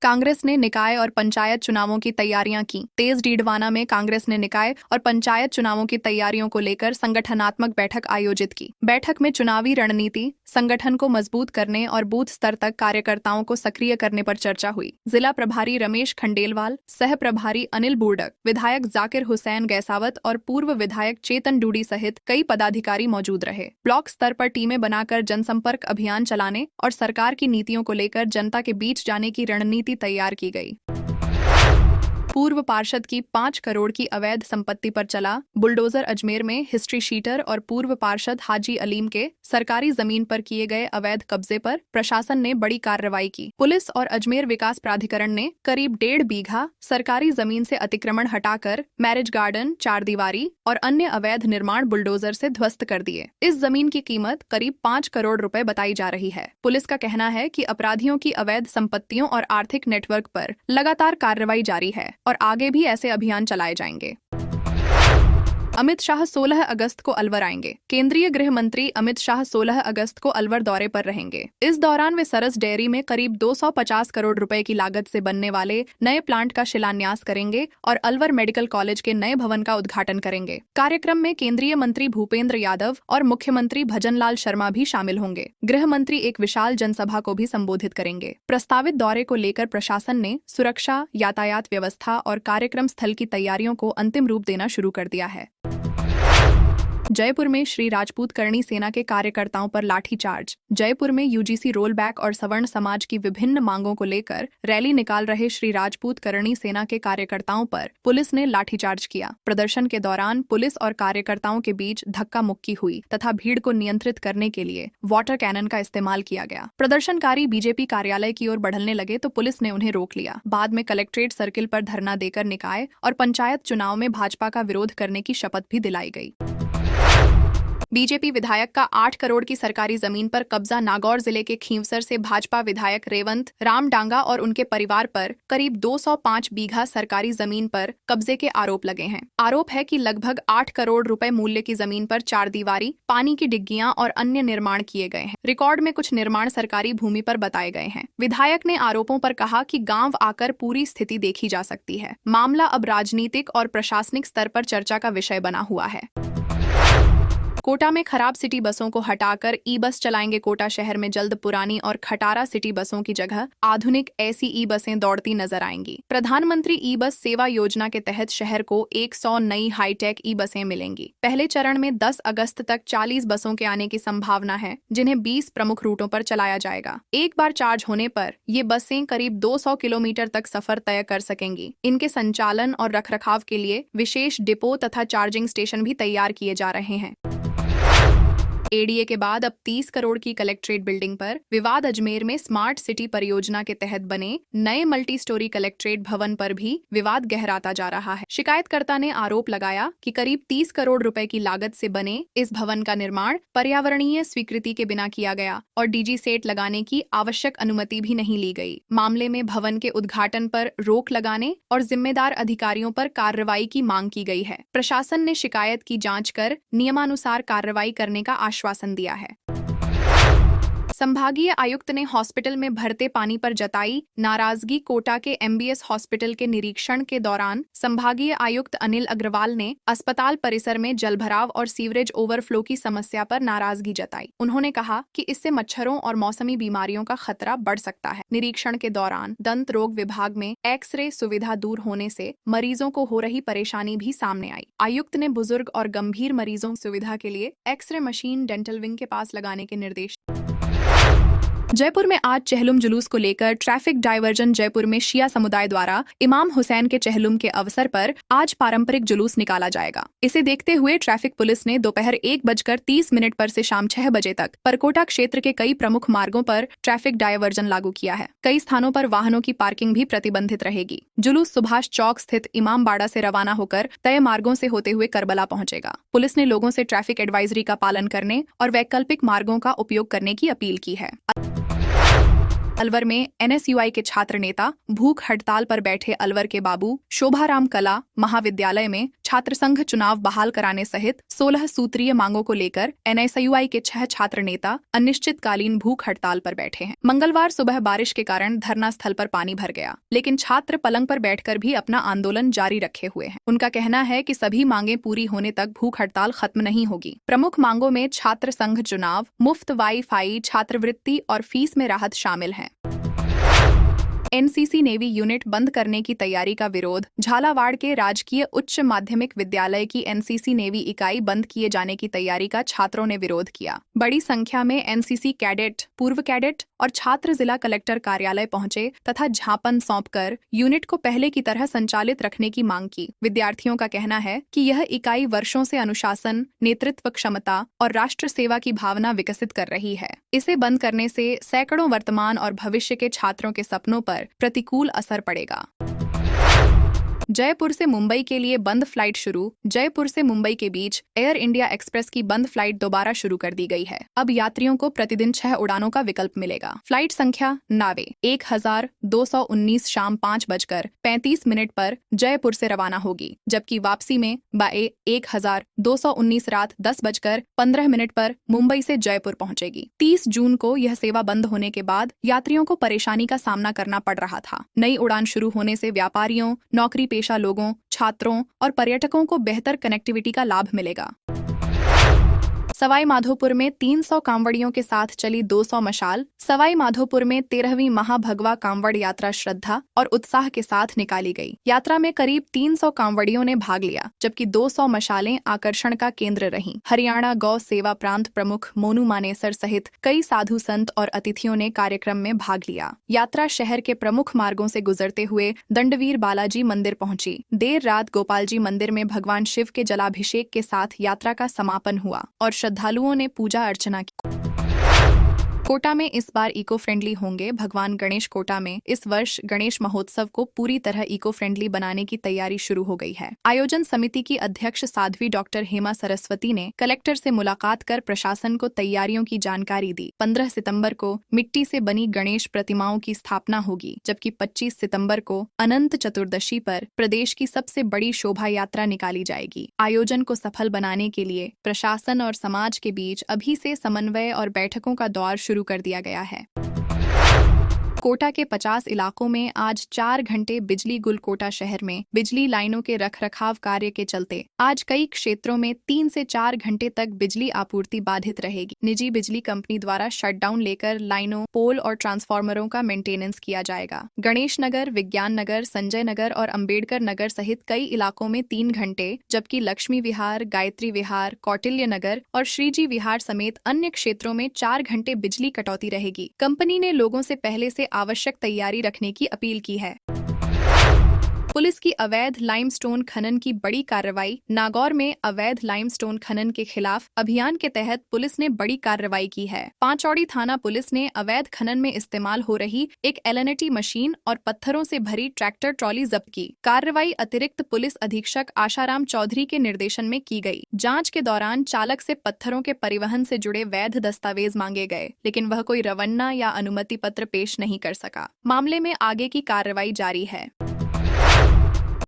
कांग्रेस ने निकाय और पंचायत चुनावों की तैयारियां की। तेज डीडवाना में कांग्रेस ने निकाय और पंचायत चुनावों की तैयारियों को लेकर संगठनात्मक बैठक आयोजित की। बैठक में चुनावी रणनीति, संगठन को मजबूत करने और बूथ स्तर तक कार्यकर्ताओं को सक्रिय करने पर चर्चा हुई। जिला प्रभारी रमेश खंडेलवाल, सह प्रभारी अनिल बूर्डक, विधायक जाकिर हुसैन गैसावत और पूर्व विधायक चेतन डूडी सहित कई पदाधिकारी मौजूद रहे। ब्लॉक स्तर पर टीमें बनाकर जनसंपर्क अभियान चलाने और सरकार की नीतियों को लेकर जनता के बीच जाने की रणनीति तैयार की गई। पूर्व पार्षद की 5 करोड़ की अवैध संपत्ति पर चला बुलडोजर। अजमेर में हिस्ट्री शीटर और पूर्व पार्षद हाजी अलीम के सरकारी जमीन पर किए गए अवैध कब्जे पर प्रशासन ने बड़ी कार्रवाई की। पुलिस और अजमेर विकास प्राधिकरण ने करीब 1.5 बीघा सरकारी जमीन से अतिक्रमण हटाकर मैरिज गार्डन, 4 दीवारी और अन्य अवैध निर्माण बुलडोजर से ध्वस्त कर दिए। इस जमीन की कीमत करीब 5 करोड़ रुपए बताई जा रही है। पुलिस का कहना है कि अपराधियों की अवैध संपत्तियों और आर्थिक नेटवर्क पर लगातार कार्रवाई जारी है और आगे भी ऐसे अभियान चलाए जाएंगे। अमित शाह 16 अगस्त को अलवर आएंगे। केंद्रीय गृह मंत्री अमित शाह 16 अगस्त को अलवर दौरे पर रहेंगे। इस दौरान वे सरस डेयरी में करीब 250 करोड़ रुपए की लागत से बनने वाले नए प्लांट का शिलान्यास करेंगे और अलवर मेडिकल कॉलेज के नए भवन का उद्घाटन करेंगे। कार्यक्रम में केंद्रीय मंत्री भूपेंद्र यादव और मुख्यमंत्री भजनलाल शर्मा भी शामिल होंगे। गृह मंत्री एक विशाल जनसभा को भी संबोधित करेंगे। प्रस्तावित दौरे को लेकर प्रशासन ने सुरक्षा, यातायात व्यवस्था और कार्यक्रम स्थल की तैयारियों को अंतिम रूप देना शुरू कर दिया है। जयपुर में श्री राजपूत करणी सेना के कार्यकर्ताओं पर लाठीचार्ज। जयपुर में यूजीसी रोलबैक और सवर्ण समाज की विभिन्न मांगों को लेकर रैली निकाल रहे श्री राजपूत करणी सेना के कार्यकर्ताओं पर पुलिस ने लाठीचार्ज किया। प्रदर्शन के दौरान पुलिस और कार्यकर्ताओं के बीच धक्का मुक्की हुई तथा भीड़ को नियंत्रित करने के लिए वाटर कैनन का इस्तेमाल किया गया। प्रदर्शनकारी बीजेपी कार्यालय की ओर बढ़ने लगे तो पुलिस ने उन्हें रोक लिया। बाद में कलेक्ट्रेट सर्किल पर धरना देकर निकाय और पंचायत चुनाव में भाजपा का विरोध करने की शपथ भी दिलाई गई। बीजेपी विधायक का 8 करोड़ की सरकारी जमीन पर कब्जा। नागौर जिले के खींवसर से भाजपा विधायक रेवंत राम डांगा और उनके परिवार पर करीब 205 बीघा सरकारी जमीन पर कब्जे के आरोप लगे हैं। आरोप है कि लगभग 8 करोड़ रुपए मूल्य की जमीन पर 4 दीवारी, पानी की डिग्गियां और अन्य निर्माण किए गए हैं। रिकॉर्ड में कुछ निर्माण सरकारी भूमि पर बताए गए हैं। विधायक ने आरोपों पर कहा कि गांव आकर पूरी स्थिति देखी जा सकती है। मामला अब राजनीतिक और प्रशासनिक स्तर पर चर्चा का विषय बना हुआ है। कोटा में खराब सिटी बसों को हटाकर ई बस चलाएंगे। कोटा शहर में जल्द पुरानी और खटारा सिटी बसों की जगह आधुनिक ऐसी ई बसें दौड़ती नजर आएंगी। प्रधानमंत्री ई बस सेवा योजना के तहत शहर को 100 नई हाईटेक ई बसें मिलेंगी। पहले चरण में 10 अगस्त तक 40 बसों के आने की संभावना है, जिन्हें 20 प्रमुख रूटों पर चलाया जाएगा। एक बार चार्ज होने पर ये बसें करीब 200 किलोमीटर तक सफर तय कर सकेंगी। इनके संचालन और रखरखाव के लिए विशेष डिपो तथा चार्जिंग स्टेशन भी तैयार किए जा रहे हैं। एडीए के बाद अब 30 करोड़ की कलेक्ट्रेट बिल्डिंग पर विवाद। अजमेर में स्मार्ट सिटी परियोजना के तहत बने नए मल्टी स्टोरी कलेक्ट्रेट भवन पर भी विवाद गहराता जा रहा है। शिकायतकर्ता ने आरोप लगाया कि करीब 30 करोड़ रुपए की लागत से बने इस भवन का निर्माण पर्यावरणीय स्वीकृति के बिना किया गया और डीजी सेट लगाने की आवश्यक अनुमति भी नहीं ली गई। मामले में भवन के उद्घाटन पर रोक लगाने और जिम्मेदार अधिकारियों पर कार्रवाई की मांग की गई है। प्रशासन ने शिकायत की जांच कर नियमानुसार कार्रवाई करने का आश्वासन दिया है। संभागीय आयुक्त ने हॉस्पिटल में भरते पानी पर जताई नाराजगी। कोटा के एमबीएस हॉस्पिटल के निरीक्षण के दौरान संभागीय आयुक्त अनिल अग्रवाल ने अस्पताल परिसर में जलभराव और सीवरेज ओवरफ्लो की समस्या पर नाराजगी जताई। उन्होंने कहा कि इससे मच्छरों और मौसमी बीमारियों का खतरा बढ़ सकता है। निरीक्षण के दौरान दंत रोग विभाग में एक्सरे सुविधा दूर होने से मरीजों को हो रही परेशानी भी सामने आई। आयुक्त ने बुजुर्ग और गंभीर मरीजों सुविधा के लिए एक्सरे मशीन डेंटल विंग के पास लगाने के निर्देश। जयपुर में आज चहलुम जुलूस को लेकर ट्रैफिक डायवर्जन। जयपुर में शिया समुदाय द्वारा इमाम हुसैन के चहलुम के अवसर पर आज पारंपरिक जुलूस निकाला जाएगा। इसे देखते हुए ट्रैफिक पुलिस ने दोपहर 1:30 पर से शाम 6 बजे तक परकोटा क्षेत्र के कई प्रमुख मार्गों पर ट्रैफिक डायवर्जन लागू किया है। कई स्थानों पर वाहनों की पार्किंग भी प्रतिबंधित रहेगी। जुलूस सुभाष चौक स्थित इमाम बाड़ा से रवाना होकर तय मार्गों से होते हुए करबला पहुंचेगा। पुलिस ने लोगों से ट्रैफिक एडवाइजरी का पालन करने और वैकल्पिक मार्गों का उपयोग करने की अपील की है। अलवर में एनएसयूआई के छात्र नेता भूख हड़ताल पर बैठे। अलवर के बाबू शोभाराम कला महाविद्यालय में छात्र संघ चुनाव बहाल कराने सहित 16 सूत्रीय मांगों को लेकर एनएसयूआई के 6 छात्र नेता अनिश्चितकालीन भूख हड़ताल पर बैठे हैं। मंगलवार सुबह बारिश के कारण धरना स्थल पर पानी भर गया, लेकिन छात्र पलंग पर बैठकर भी अपना आंदोलन जारी रखे हुए हैं। उनका कहना है कि सभी मांगे पूरी होने तक भूख हड़ताल खत्म नहीं होगी। प्रमुख मांगों में छात्र संघ चुनाव, मुफ्त वाईफाई, छात्रवृत्ति और फीस में राहत शामिल हैं। एनसीसी नेवी यूनिट बंद करने की तैयारी का विरोध। झालावाड़ के राजकीय उच्च माध्यमिक विद्यालय की एनसीसी नेवी इकाई बंद किए जाने की तैयारी का छात्रों ने विरोध किया। बड़ी संख्या में एनसीसी कैडेट, पूर्व कैडेट और छात्र जिला कलेक्टर कार्यालय पहुंचे तथा ज्ञापन सौंपकर यूनिट को पहले की तरह संचालित रखने की मांग की। विद्यार्थियों का कहना है कि यह इकाई वर्षों से अनुशासन, नेतृत्व क्षमता और राष्ट्र सेवा की भावना विकसित कर रही है। इसे बंद करने से सैकड़ों वर्तमान और भविष्य के छात्रों के सपनों पर प्रतिकूल असर पड़ेगा। जयपुर से मुंबई के लिए बंद फ्लाइट शुरू। जयपुर से मुंबई के बीच एयर इंडिया एक्सप्रेस की बंद फ्लाइट दोबारा शुरू कर दी गई है। अब यात्रियों को प्रतिदिन 6 उड़ानों का विकल्प मिलेगा। फ्लाइट संख्या नावे 1219 शाम 5:35 पर जयपुर से रवाना होगी, जबकि वापसी में बाए 1219 रात 10:15 पर मुंबई से जयपुर पहुंचेगी। 30 जून को यह सेवा बंद होने के बाद यात्रियों को परेशानी का सामना करना पड़ रहा था। नई उड़ान शुरू होने से व्यापारियों, नौकरी पेशा लोगों, छात्रों और पर्यटकों को बेहतर कनेक्टिविटी का लाभ मिलेगा। सवाई माधोपुर में 300 कांवड़ियों के साथ चली 200 मशाल। सवाई माधोपुर में 13वीं महाभगवा कांवड़ यात्रा श्रद्धा और उत्साह के साथ निकाली गई। यात्रा में करीब 300 कांवड़ियों ने भाग लिया, जबकि 200 मशालें आकर्षण का केंद्र रहीं। हरियाणा गौ सेवा प्रांत प्रमुख मोनू मानेसर सहित कई साधु संत और अतिथियों ने कार्यक्रम में भाग लिया। यात्रा शहर के प्रमुख मार्गों से गुजरते हुए दंडवीर बालाजी मंदिर पहुंची। देर रात गोपाल जी मंदिर में भगवान शिव के जलाभिषेक के साथ यात्रा का समापन हुआ और श्रद्धालुओं ने पूजा अर्चना की। कोटा में इस बार इको फ्रेंडली होंगे भगवान गणेश। कोटा में इस वर्ष गणेश महोत्सव को पूरी तरह इको फ्रेंडली बनाने की तैयारी शुरू हो गई है। आयोजन समिति की अध्यक्ष साध्वी डॉक्टर हेमा सरस्वती ने कलेक्टर से मुलाकात कर प्रशासन को तैयारियों की जानकारी दी। 15 सितंबर को मिट्टी से बनी गणेश प्रतिमाओं की स्थापना होगी, जबकि 25 सितंबर को अनंत चतुर्दशी पर प्रदेश की सबसे बड़ी शोभा यात्रा निकाली जाएगी। आयोजन को सफल बनाने के लिए प्रशासन और समाज के बीच अभी से समन्वय और बैठकों का दौर शुरू कर दिया गया है। कोटा के 50 इलाकों में आज 4 घंटे बिजली गुल। कोटा शहर में बिजली लाइनों के रखरखाव कार्य के चलते आज कई क्षेत्रों में 3 से 4 घंटे तक बिजली आपूर्ति बाधित रहेगी। निजी बिजली कंपनी द्वारा शटडाउन लेकर लाइनों, पोल और ट्रांसफार्मरों का मेंटेनेंस किया जाएगा। गणेश नगर, विज्ञान नगर, संजय नगर और अंबेडकर नगर सहित कई इलाकों में 3 घंटे, जबकि लक्ष्मी विहार, गायत्री विहार, कौटिल्य नगर और श्रीजी विहार समेत अन्य क्षेत्रों में 4 घंटे बिजली कटौती रहेगी। कंपनी ने लोगों से पहले से आवश्यक तैयारी रखने की अपील की है। पुलिस की अवैध लाइमस्टोन खनन की बड़ी कार्रवाई। नागौर में अवैध लाइमस्टोन खनन के खिलाफ अभियान के तहत पुलिस ने बड़ी कार्रवाई की है। पांचौड़ी थाना पुलिस ने अवैध खनन में इस्तेमाल हो रही एक एलएनटी मशीन और पत्थरों से भरी ट्रैक्टर ट्रॉली जब्त की। कार्रवाई अतिरिक्त पुलिस अधीक्षक आशाराम चौधरी के निर्देशन में की गई। जांच के दौरान चालक से पत्थरों के परिवहन से जुड़े वैध दस्तावेज मांगे गए, लेकिन वह कोई रवन्ना या अनुमति पत्र पेश नहीं कर सका। मामले में आगे की कार्रवाई जारी है।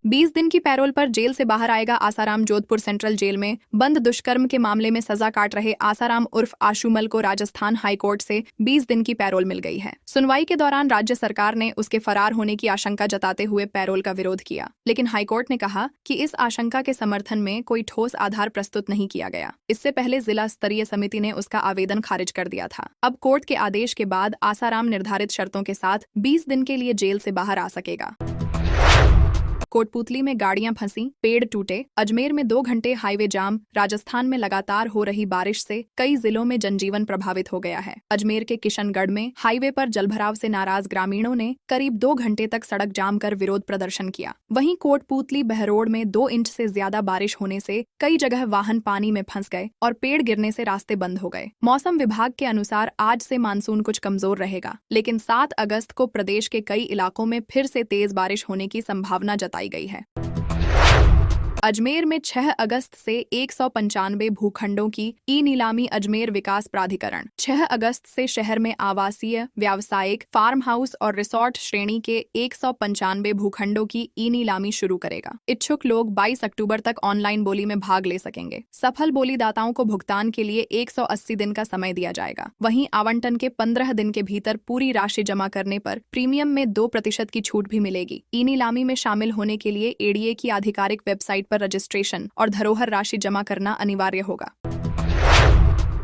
20 दिन की पैरोल पर जेल से बाहर आएगा आसाराम। जोधपुर सेंट्रल जेल में बंद दुष्कर्म के मामले में सजा काट रहे आसाराम उर्फ आशुमल को राजस्थान हाईकोर्ट से 20 दिन की पैरोल मिल गई है। सुनवाई के दौरान राज्य सरकार ने उसके फरार होने की आशंका जताते हुए पैरोल का विरोध किया, लेकिन हाईकोर्ट ने कहा कि इस आशंका के समर्थन में कोई ठोस आधार प्रस्तुत नहीं किया गया। इससे पहले जिला स्तरीय समिति ने उसका आवेदन खारिज कर दिया था। अब कोर्ट के आदेश के बाद आसाराम निर्धारित शर्तों के साथ 20 दिन के लिए जेल से बाहर आ सकेगा। कोटपूतली में गाड़ियां फंसी, पेड़ टूटे। अजमेर में 2 घंटे हाईवे जाम। राजस्थान में लगातार हो रही बारिश से कई जिलों में जनजीवन प्रभावित हो गया है। अजमेर के किशनगढ़ में हाईवे पर जलभराव से नाराज ग्रामीणों ने करीब 2 घंटे तक सड़क जाम कर विरोध प्रदर्शन किया। वहीं कोटपूतली बहरोड में 2 इंच से ज्यादा बारिश होने से कई जगह वाहन पानी में फंस गए और पेड़ गिरने से रास्ते बंद हो गए। मौसम विभाग के अनुसार आज से मानसून कुछ कमजोर रहेगा, लेकिन 7 अगस्त को प्रदेश के कई इलाकों में फिर से तेज बारिश होने की संभावना जताई गई है। अजमेर में 6 अगस्त से 195 भूखंडों की ई नीलामी। अजमेर विकास प्राधिकरण 6 अगस्त से शहर में आवासीय, व्यावसायिक, फार्म हाउस और रिसोर्ट श्रेणी के 195 भूखंडों की ई नीलामी शुरू करेगा। इच्छुक लोग 22 अक्टूबर तक ऑनलाइन बोली में भाग ले सकेंगे। सफल बोलीदाताओं को भुगतान के लिए 180 दिन का समय दिया जाएगा। वहीं आवंटन के 15 दिन के भीतर पूरी राशि जमा करने पर प्रीमियम में 2% की छूट भी मिलेगी। ई नीलामी में शामिल होने के लिए एडीए की आधिकारिक वेबसाइट पर रजिस्ट्रेशन और धरोहर राशि जमा करना अनिवार्य होगा।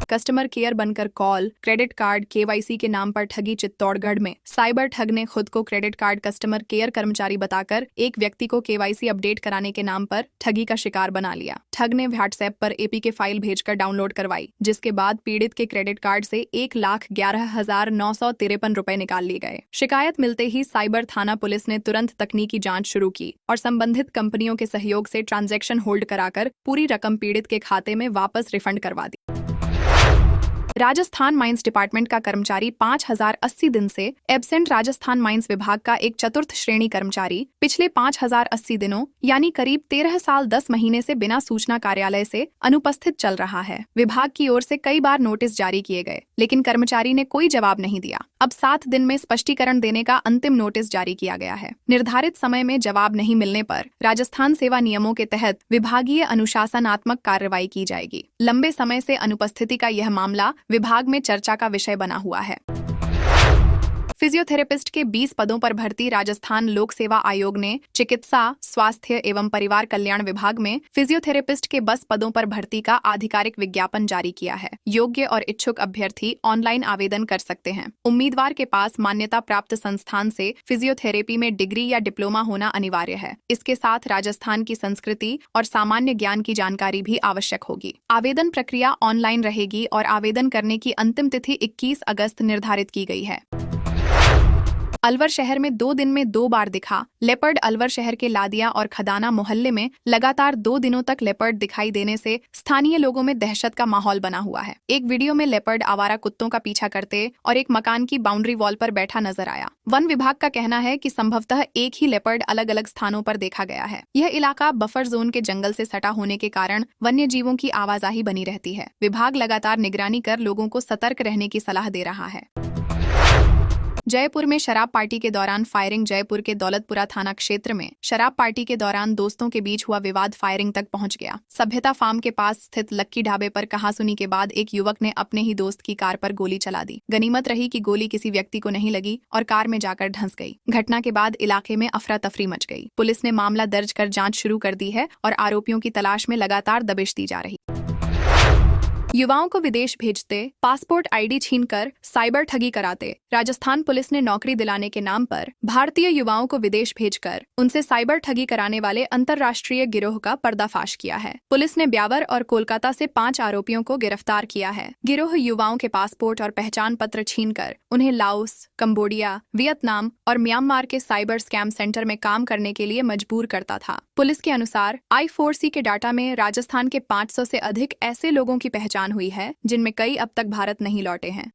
कस्टमर केयर बनकर कॉल, क्रेडिट कार्ड केवाईसी के नाम पर ठगी। चित्तौड़गढ़ में साइबर ठग ने खुद को क्रेडिट कार्ड कस्टमर केयर कर्मचारी बताकर एक व्यक्ति को केवाईसी अपडेट कराने के नाम पर ठगी का शिकार बना लिया। ठग ने व्हाट्सएप पर एपीके फाइल भेजकर डाउनलोड करवाई, जिसके बाद पीड़ित के क्रेडिट कार्ड से 1,11,953 रुपए निकाल लिए गए। शिकायत मिलते ही साइबर थाना पुलिस ने तुरंत तकनीकी जाँच शुरू की और संबंधित कंपनियों के सहयोग से ट्रांजैक्शन होल्ड कराकर पूरी रकम पीड़ित के खाते में वापस रिफंड करवा दी। राजस्थान माइंस डिपार्टमेंट का कर्मचारी 5,080 दिन से एब्सेंट। राजस्थान माइंस विभाग का एक चतुर्थ श्रेणी कर्मचारी पिछले 5,080 दिनों यानी करीब 13 साल 10 महीने से बिना सूचना कार्यालय से अनुपस्थित चल रहा है। विभाग की ओर से कई बार नोटिस जारी किए गए, लेकिन कर्मचारी ने कोई जवाब नहीं दिया। अब 7 दिन में स्पष्टीकरण देने का अंतिम नोटिस जारी किया गया है। निर्धारित समय में जवाब नहीं मिलने पर राजस्थान सेवा नियमों के तहत विभागीय अनुशासनात्मक कार्रवाई की जाएगी। लंबे समय से अनुपस्थिति का यह मामला विभाग में चर्चा का विषय बना हुआ है। फिजियोथेरेपिस्ट के 20 पदों पर भर्ती। राजस्थान लोक सेवा आयोग ने चिकित्सा, स्वास्थ्य एवं परिवार कल्याण विभाग में फिजियोथेरेपिस्ट के 20 पदों पर भर्ती का आधिकारिक विज्ञापन जारी किया है। योग्य और इच्छुक अभ्यर्थी ऑनलाइन आवेदन कर सकते हैं। उम्मीदवार के पास मान्यता प्राप्त संस्थान से फिजियोथेरेपी में डिग्री या डिप्लोमा होना अनिवार्य है। इसके साथ राजस्थान की संस्कृति और सामान्य ज्ञान की जानकारी भी आवश्यक होगी। आवेदन प्रक्रिया ऑनलाइन रहेगी और आवेदन करने की अंतिम तिथि 21 अगस्त निर्धारित की गई है। अलवर शहर में 2 दिन में 2 बार दिखा लेपर्ड। अलवर शहर के लादिया और खदाना मोहल्ले में लगातार 2 दिनों तक लेपर्ड दिखाई देने से स्थानीय लोगों में दहशत का माहौल बना हुआ है। एक वीडियो में लेपर्ड आवारा कुत्तों का पीछा करते और एक मकान की बाउंड्री वॉल पर बैठा नजर आया। वन विभाग का कहना है कि संभवतः एक ही लेपर्ड अलग अलग स्थानों पर देखा गया है। यह इलाका बफर जोन के जंगल से सटा होने के कारण वन्य जीवों की आवाजाही बनी रहती है। विभाग लगातार निगरानी कर लोगों को सतर्क रहने की सलाह दे रहा है। जयपुर में शराब पार्टी के दौरान फायरिंग। जयपुर के दौलतपुरा थाना क्षेत्र में शराब पार्टी के दौरान दोस्तों के बीच हुआ विवाद फायरिंग तक पहुंच गया। सभ्यता फार्म के पास स्थित लक्की ढाबे पर कहासुनी के बाद एक युवक ने अपने ही दोस्त की कार पर गोली चला दी। गनीमत रही कि गोली किसी व्यक्ति को नहीं लगी और कार में जाकर धंस गई। घटना के बाद इलाके में अफरा तफरी मच गई। पुलिस ने मामला दर्ज कर जाँच शुरू कर दी है और आरोपियों की तलाश में लगातार दबिश दी जा रही। युवाओं को विदेश भेजते, पासपोर्ट आईडी छीनकर साइबर ठगी कराते। राजस्थान पुलिस ने नौकरी दिलाने के नाम पर भारतीय युवाओं को विदेश भेजकर उनसे साइबर ठगी कराने वाले अंतर्राष्ट्रीय गिरोह का पर्दाफाश किया है। पुलिस ने ब्यावर और कोलकाता से 5 आरोपियों को गिरफ्तार किया है। गिरोह युवाओं के पासपोर्ट और पहचान पत्र छीनकर उन्हें लाओस, कंबोडिया, वियतनाम और म्यांमार के साइबर स्कैम सेंटर में काम करने के लिए मजबूर करता था। पुलिस के अनुसार I4C के डाटा में राजस्थान के 500 से अधिक ऐसे लोगों की पहचान हुई है जिनमें कई अब तक भारत नहीं लौटे हैं।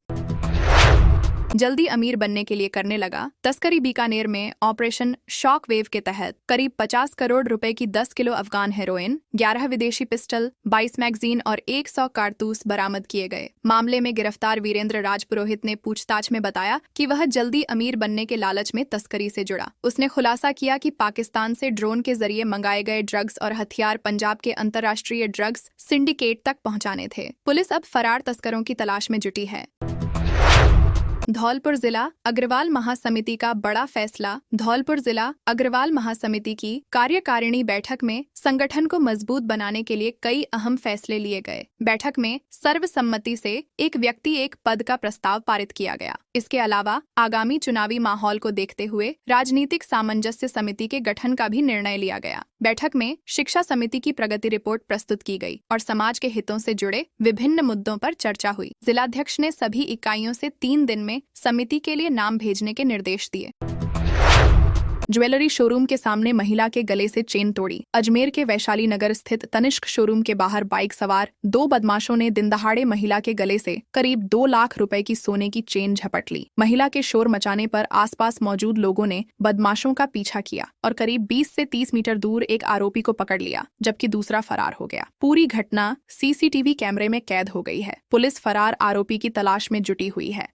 जल्दी अमीर बनने के लिए करने लगा तस्करी। बीकानेर में ऑपरेशन शॉक वेव के तहत करीब 50 करोड़ रुपए की 10 किलो अफगान हेरोइन, 11 विदेशी पिस्टल, 22 मैगजीन और 100 कारतूस बरामद किए गए। मामले में गिरफ्तार वीरेंद्र राज पुरोहित ने पूछताछ में बताया कि वह जल्दी अमीर बनने के लालच में तस्करी से जुड़ा। उसने खुलासा किया कि पाकिस्तान से ड्रोन के जरिए मंगाए गए ड्रग्स और हथियार पंजाब के अंतर्राष्ट्रीय ड्रग्स सिंडिकेट तक पहुंचाने थे। पुलिस अब फरार तस्करों की तलाश में जुटी है। धौलपुर जिला अग्रवाल महासमिति का बड़ा फैसला। धौलपुर जिला अग्रवाल महासमिति की कार्यकारिणी बैठक में संगठन को मजबूत बनाने के लिए कई अहम फैसले लिए गए। बैठक में सर्वसम्मति से एक व्यक्ति एक पद का प्रस्ताव पारित किया गया। इसके अलावा आगामी चुनावी माहौल को देखते हुए राजनीतिक सामंजस्य समिति के गठन का भी निर्णय लिया गया। बैठक में शिक्षा समिति की प्रगति रिपोर्ट प्रस्तुत की गई और समाज के हितों से जुड़े विभिन्न मुद्दों पर चर्चा हुई। जिलाध्यक्ष ने सभी इकाइयों से 3 दिन में समिति के लिए नाम भेजने के निर्देश दिए। ज्वेलरी शोरूम के सामने महिला के गले से चेन तोड़ी। अजमेर के वैशाली नगर स्थित तनिष्क शोरूम के बाहर बाइक सवार 2 बदमाशों ने दिनदहाड़े महिला के गले से करीब 2 लाख रुपए की सोने की चेन झपट ली। महिला के शोर मचाने पर आसपास मौजूद लोगों ने बदमाशों का पीछा किया और करीब 20 से 30 मीटर दूर एक आरोपी को पकड़ लिया, जबकि दूसरा फरार हो गया। पूरी घटना सीसीटीवी कैमरे में कैद हो गई है। पुलिस फरार आरोपी की तलाश में जुटी हुई है।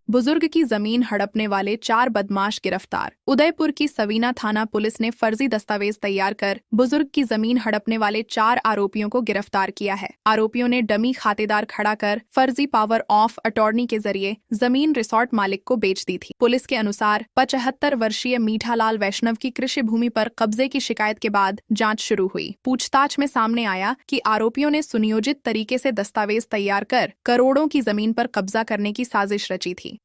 बुजुर्ग की जमीन हड़पने वाले 4 बदमाश गिरफ्तार। उदयपुर की सवीना थाना पुलिस ने फर्जी दस्तावेज तैयार कर बुजुर्ग की जमीन हड़पने वाले 4 आरोपियों को गिरफ्तार किया है। आरोपियों ने डमी खातेदार खड़ा कर फर्जी पावर ऑफ अटॉर्नी के जरिए जमीन रिसोर्ट मालिक को बेच दी थी। पुलिस के अनुसार 75 वर्षीय मीठालाल वैष्णव की कृषि भूमि पर कब्जे की शिकायत के बाद जाँच शुरू हुई। पूछताछ में सामने आया कि आरोपियों ने सुनियोजित तरीके से दस्तावेज तैयार कर करोड़ों की जमीन पर कब्जा करने की साजिश रची थी।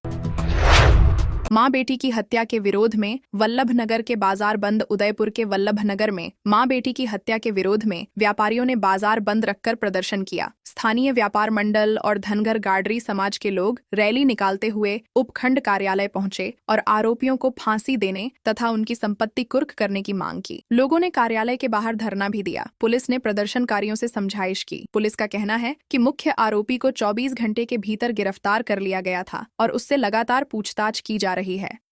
मां बेटी की हत्या के विरोध में वल्लभ नगर के बाजार बंद। उदयपुर के वल्लभ नगर में मां बेटी की हत्या के विरोध में व्यापारियों ने बाजार बंद रखकर प्रदर्शन किया। स्थानीय व्यापार मंडल और धनगर गाडरी समाज के लोग रैली निकालते हुए उपखंड कार्यालय पहुंचे और आरोपियों को फांसी देने तथा उनकी संपत्ति कुर्क करने की मांग की। लोगों ने कार्यालय के बाहर धरना भी दिया। पुलिस ने प्रदर्शनकारियों से समझाइश की। पुलिस का कहना है कि मुख्य आरोपी को 24 घंटे के भीतर गिरफ्तार कर लिया गया था और उससे लगातार पूछताछ की जा रही है।